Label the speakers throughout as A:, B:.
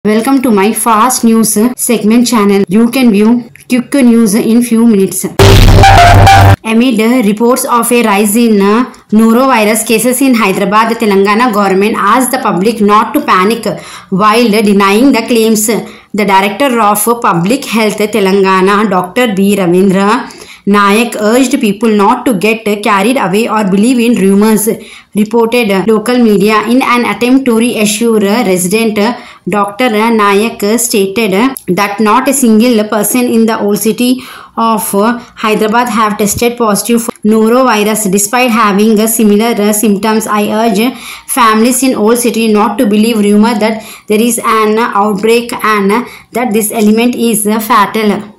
A: Welcome to my fast news segment channel. You can view quick news in few minutes. Amid reports of a rise in norovirus cases in Hyderabad, the Telangana government asked the public not to panic while denying the claims. The Director of Public Health Telangana, Dr. B. Ravindra Nayak, urged people not to get carried away or believe in rumors, reported local media. In an attempt to reassure resident, Dr. Nayak stated that not a single person in the old city of Hyderabad have tested positive for norovirus despite having similar symptoms. I urge families in old city not to believe rumor that there is an outbreak and that this element is fatal.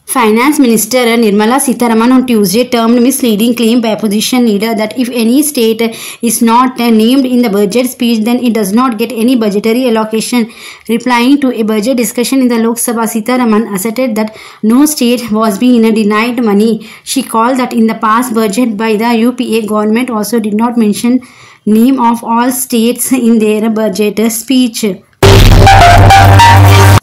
A: Finance Minister Nirmala Sitharaman on Tuesday termed misleading claim by opposition leader that if any state is not named in the budget speech, then it does not get any budgetary allocation. Replying to a budget discussion in the Lok Sabha, Sitharaman asserted that no state was being denied money. She called that in the past budget by the UPA government also did not mention name of all states in their budget speech.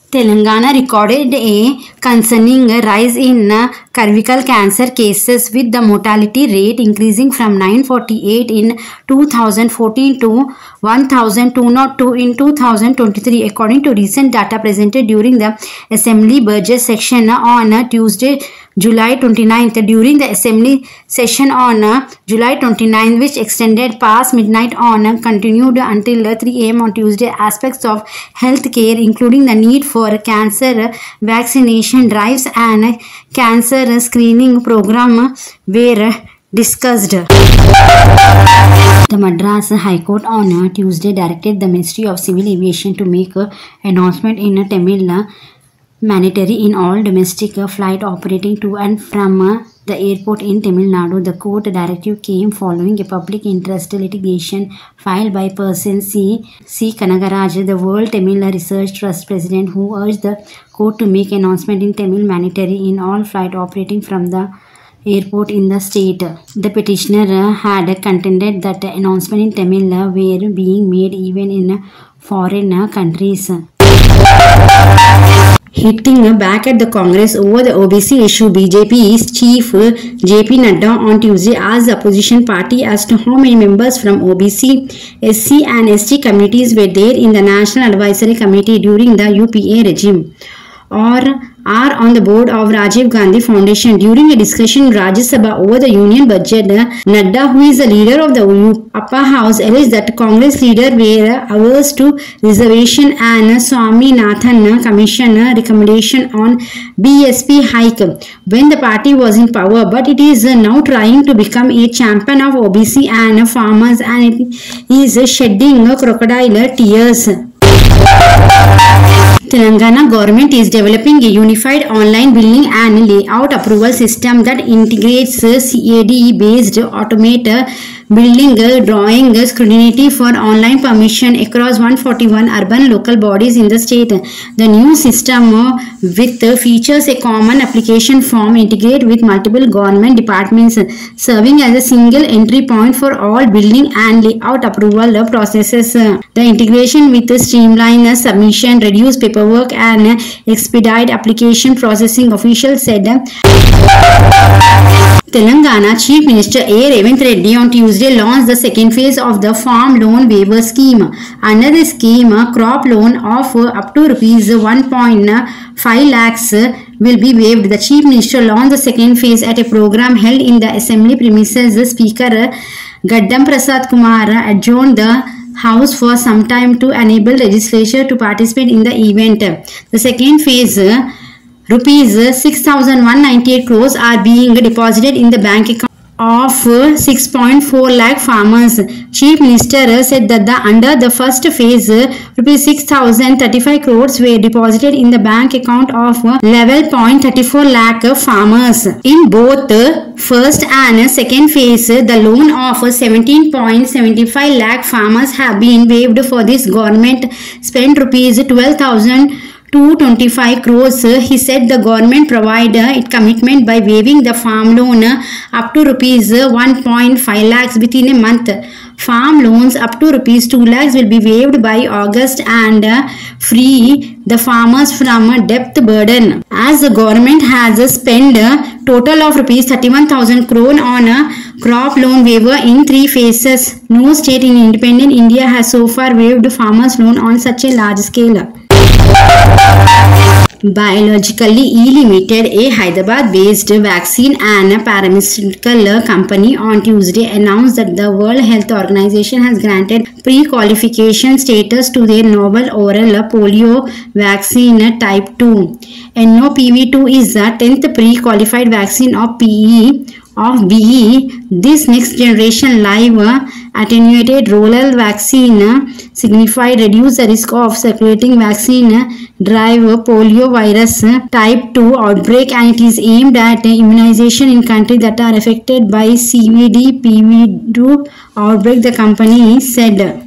A: Telangana recorded a concerning rise in cervical cancer cases, with the mortality rate increasing from 948 in 2014 to 1,202 in 2023, according to recent data presented during the Assembly budget section on Tuesday, July 29th. During the Assembly session on July 29th, which extended past midnight on continued until 3 am on Tuesday, aspects of health care, including the need for cancer vaccination drives and cancer screening program, were discussed. The Madras High Court on Tuesday directed the Ministry of Civil Aviation to make an announcement in Tamil mandatory in all domestic flight operating to and from the airport in Tamil Nadu. The court directive came following a public interest litigation filed by person C. Kanagaraj, the World Tamil Research Trust president, who urged the court to make announcement in Tamil mandatory in all flight operating from the airport in the state. The petitioner had contended that the announcement in Tamil were being made even in foreign countries. Hitting back at the Congress over the OBC issue, BJP's chief JP Nadda on Tuesday asked the opposition party as to how many members from OBC, SC and ST communities were there in the National Advisory Committee during the UPA regime, or are on the board of Rajiv Gandhi Foundation. During a discussion in Rajya Sabha over the union budget, Nadda, who is the leader of the upper house, alleged that Congress leader were averse to reservation and Swaminathan Commission recommendation on BSP hike when the party was in power, but it is now trying to become a champion of OBC and farmers, and it is shedding crocodile tears. Telangana government is developing a unified online billing and layout approval system that integrates CAD-based automated billing, drawing scrutiny for online permission across 141 urban local bodies in the state. The new system, with features a common application form, integrate with multiple government departments, serving as a single entry point for all billing and layout approval processes. The integration with streamline submission, reduce paperwork and expedite application processing, officials said. Telangana Chief Minister A. Revanth Reddy on Tuesday launched the second phase of the Farm Loan Waiver Scheme. Under the scheme, crop loan of up to Rs 1.5 lakhs will be waived. The Chief Minister launched the second phase at a program held in the Assembly premises. The Speaker Gaddam Prasad Kumar adjourned the House for some time to enable legislature to participate in the event. The second phase, Rupees 6,198 crores are being deposited in the bank account of 6.4 lakh farmers. Chief Minister said that under the first phase, Rupees 6,035 crores were deposited in the bank account of 11.34 lakh farmers. In both first and second phase, the loan of 17.75 lakh farmers have been waived. For this, government spent Rupees 12,000 225 crores. He said the government provide its commitment by waiving the farm loan up to rupees 1.5 lakhs within a month. Farm loans up to rupees 2 lakhs will be waived by August and free the farmers from debt burden. As the government has spent a total of rupees 31,000 crore on a crop loan waiver in 3 phases. No state in independent India has so far waived farmers loan on such a large scale. Biologically E Limited, a Hyderabad-based vaccine and pharmaceutical company, on Tuesday announced that the World Health Organization has granted pre-qualification status to their novel oral polio vaccine type 2. NOPV2 is the 10th pre-qualified vaccine of BE. This next generation live attenuated oral vaccine signified reduce the risk of circulating vaccine drive polio virus type 2 outbreak, and it is aimed at immunization in countries that are affected by CVD-PV2 outbreak, the company said.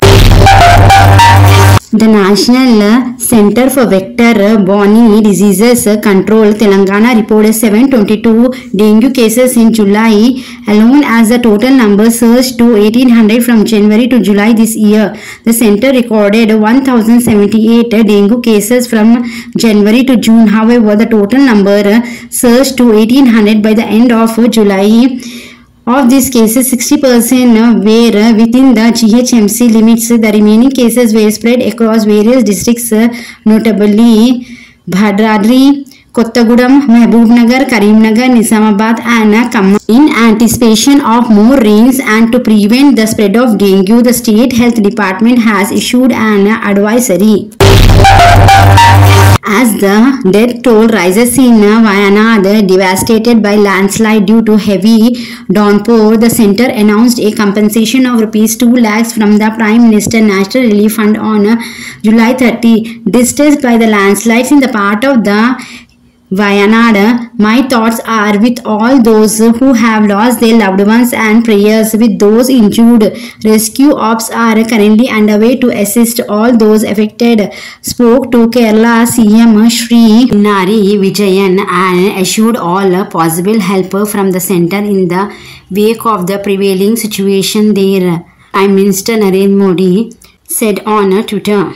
A: The National Center for Vector-Borne Diseases Control Telangana reported 722 dengue cases in July alone, as the total number surged to 1800 from January to July this year. The center recorded 1078 dengue cases from January to June. However, the total number surged to 1800 by the end of July. Of these cases, 60% were within the GHMC limits. The remaining cases were spread across various districts, notably Bhadradri, Kottagudam, Mahbubnagar, Karimnagar, Nizamabad and Khammam. In anticipation of more rains and to prevent the spread of dengue, the State Health Department has issued an advisory. As the death toll rises in Wayanad, devastated by landslide due to heavy downpour, the centre announced a compensation of rupees 2 lakhs from the Prime Minister National Relief Fund on July 30. Distressed by the landslides in the part of the Wayanad, my thoughts are with all those who have lost their loved ones and prayers with those injured. Rescue ops are currently underway to assist all those affected, spoke to Kerala CM Shri Pinarayi Vijayan, and assured all possible help from the centre in the wake of the prevailing situation there. Prime Minister Narendra Modi said on Twitter.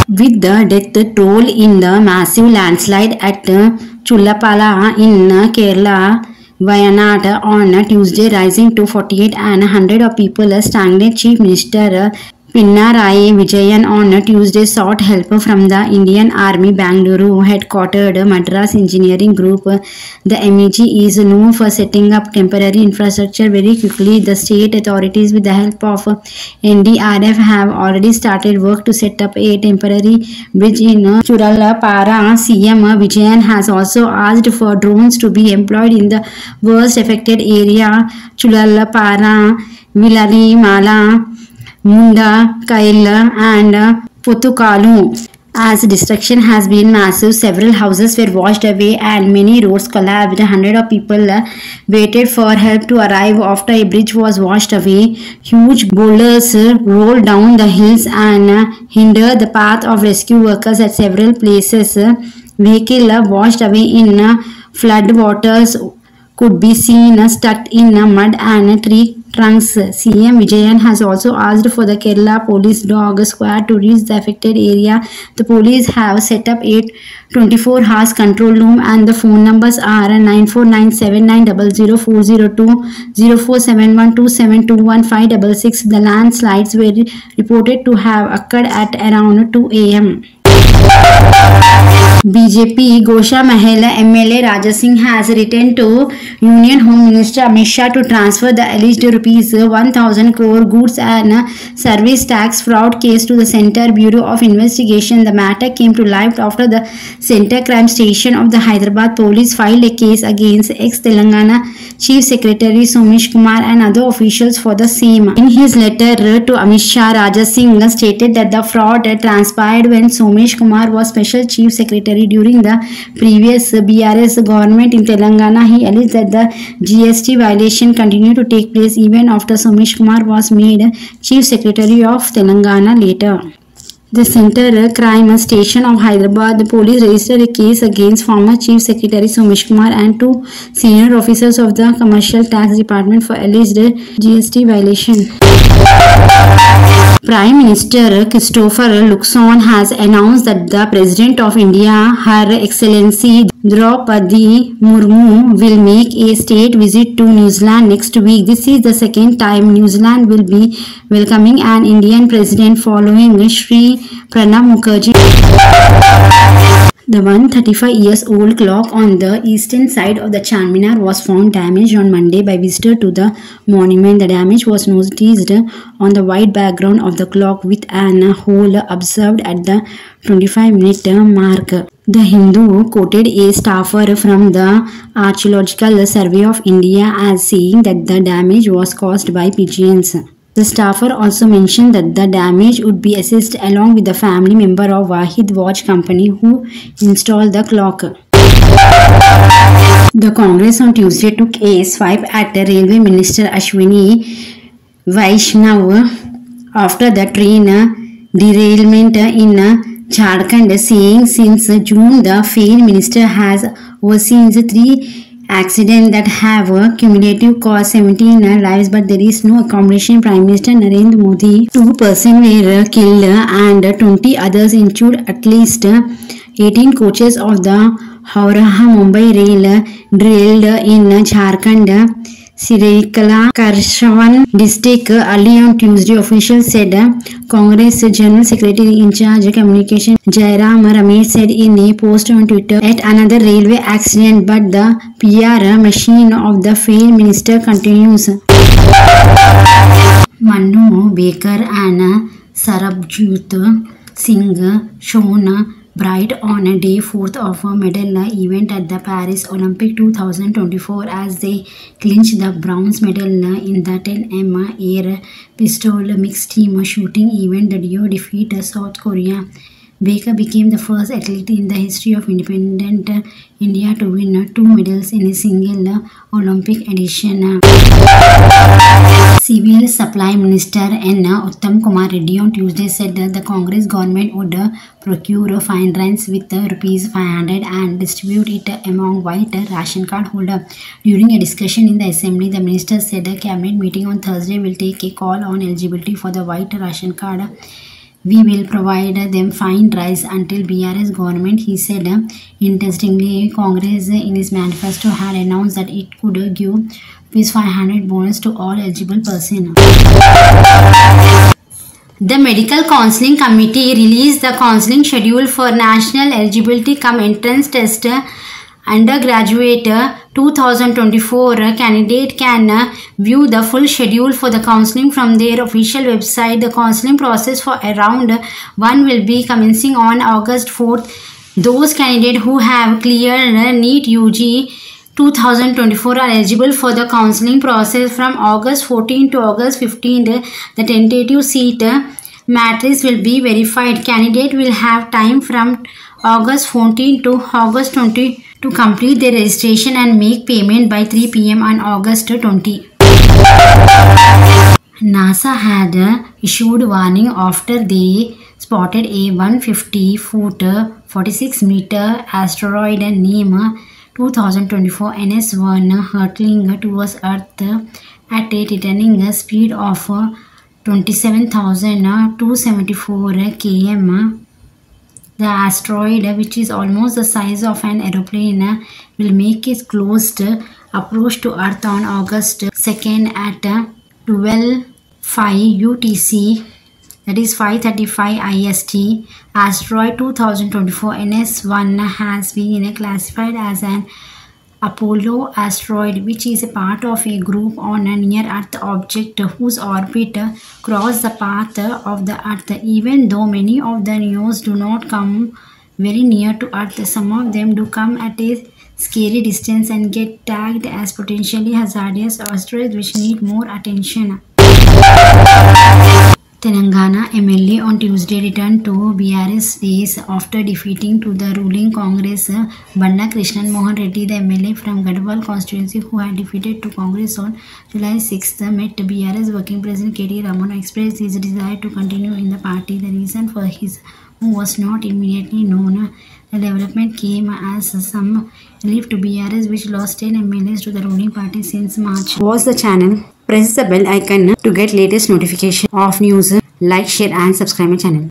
A: With the death toll in the massive landslide at Chullapala in Kerala, Wayanad on Tuesday rising to 48 and 100 of people stagnant, Chief Minister Pinarayi Vijayan on Tuesday sought help from the Indian Army Bangalore headquartered Madras Engineering Group. The MEG is known for setting up temporary infrastructure very quickly. The state authorities, with the help of NDRF, have already started work to set up a temporary bridge in Chullapara. CM Vijayan has also asked for drones to be employed in the worst affected area, Chullapara, Villarimala, Munda, Kaila and Putukalu. As destruction has been massive, several houses were washed away and many roads collapsed. Hundreds of people waited for help to arrive after a bridge was washed away. Huge boulders rolled down the hills and hindered the path of rescue workers at several places. Vehicles washed away in flood waters could be seen stuck in mud and tree trunks. CM Vijayan has also asked for the Kerala Police Dog Squad to reach the affected area. The police have set up a 24 hours control room and the phone numbers are 9497900402, 0471272156. The landslides were reported to have occurred at around 2 a.m. BJP Gosha Mahal MLA Raja Singh has written to Union Home Minister Amit Shah to transfer the alleged rupees 1000 crore goods and service tax fraud case to the Centre Bureau of Investigation. The matter came to light after the Centre Crime Station of the Hyderabad Police filed a case against ex-Telangana Chief Secretary Somesh Kumar and other officials for the same. In his letter to Amit Shah, Raja Singh stated that the fraud transpired when Somesh Kumar was Special Chief Secretary during the previous BRS government in Telangana. He alleged that the GST violation continued to take place even after Somesh Kumar was made Chief Secretary of Telangana later. The Center Crime Station of Hyderabad, the police registered a case against former Chief Secretary Somesh Kumar and two senior officers of the Commercial Tax Department for alleged GST violation. Prime Minister Christopher Luxon has announced that the President of India, Her Excellency Draupadi Murmu, will make a state visit to New Zealand next week. This is the second time New Zealand will be welcoming an Indian president following Sri Pranab Mukherjee. The 135-year-old clock on the eastern side of the Charminar was found damaged on Monday by visitors to the monument. The damage was noticed on the white background of the clock with an hole observed at the 25-minute mark. The Hindu quoted a staffer from the Archaeological Survey of India as saying that the damage was caused by pigeons. The staffer also mentioned that the damage would be assessed along with the family member of Wahid Watch Company who installed the clock. The Congress on Tuesday took a swipe at Railway Minister Ashwini Vaishnav after the train derailment in Jharkhand, saying since June the failed minister has overseen 3 accidents that have cumulative caused 17 lives, but there is no accommodation. Prime Minister Narendra Modi, 2 persons were killed and 20 others injured. At least 18 coaches of the Howrah-Mumbai rail derailed in Jharkhand, Siraikela, Karshavan district early on Tuesday, officials said. Congress General Secretary in charge communication Jairam Ramesh said in a post on Twitter, "At another railway accident, but the PR machine of the failed minister continues." Manu Baker and Sarabjot Singh shone bright on day 4th of a medal event at the Paris Olympic 2024 as they clinched the bronze medal in the 10m air pistol mixed team shooting event. The duo defeated South Korea. Baker became the first athlete in the history of independent India to win 2 medals in a single Olympic edition. Civil Supply Minister N. Uttam Kumar Reddy on Tuesday said that the Congress government would procure fine rice with rupees 500 and distribute it among white ration card holders. During a discussion in the assembly, the minister said a cabinet meeting on Thursday will take a call on eligibility for the white ration card. "We will provide them fine rice until BRS government," he said. Interestingly, Congress in its manifesto had announced that it could give ₹500 bonus to all eligible persons. The Medical Counselling Committee released the counselling schedule for National Eligibility Cum Entrance Test Undergraduate 2024. Candidate can view the full schedule for the counselling from their official website. The counselling process for round 1 will be commencing on August 4th. Those candidates who have cleared NEET UG 2024 are eligible for the counselling process from August 14 to August 15. The tentative seat matrix will be verified. Candidate will have time from August 14 to August 20 to complete their registration and make payment by 3 p.m. on August 20. NASA had issued warning after they spotted a 150-foot 46-meter asteroid named 2024 NS1 hurtling towards Earth at a returning speed of 27,274 km. The asteroid, which is almost the size of an aeroplane, will make its closed approach to Earth on August 2nd at 12:05 UTC, that is 5:35 IST. Asteroid 2024 NS1 has been classified as an Apollo asteroid, which is a part of a group on a near-Earth object whose orbit crosses the path of the Earth. Even though many of the news do not come very near to Earth, some of them do come at a scary distance and get tagged as potentially hazardous asteroids which need more attention. Telangana MLA on Tuesday returned to BRS days after defeating to the ruling Congress Banna Krishnan Mohan Reddy. The MLA from Gadwal constituency, who had defeated to Congress on July 6th, met BRS working president KT Ramana, expressed his desire to continue in the party. The reason for his move was not immediately known. The development came as some relief to BRS, which lost 10 MLAs to the ruling party since March. Watch the channel. Press the bell icon to get latest notification of news. Like, share and subscribe my channel.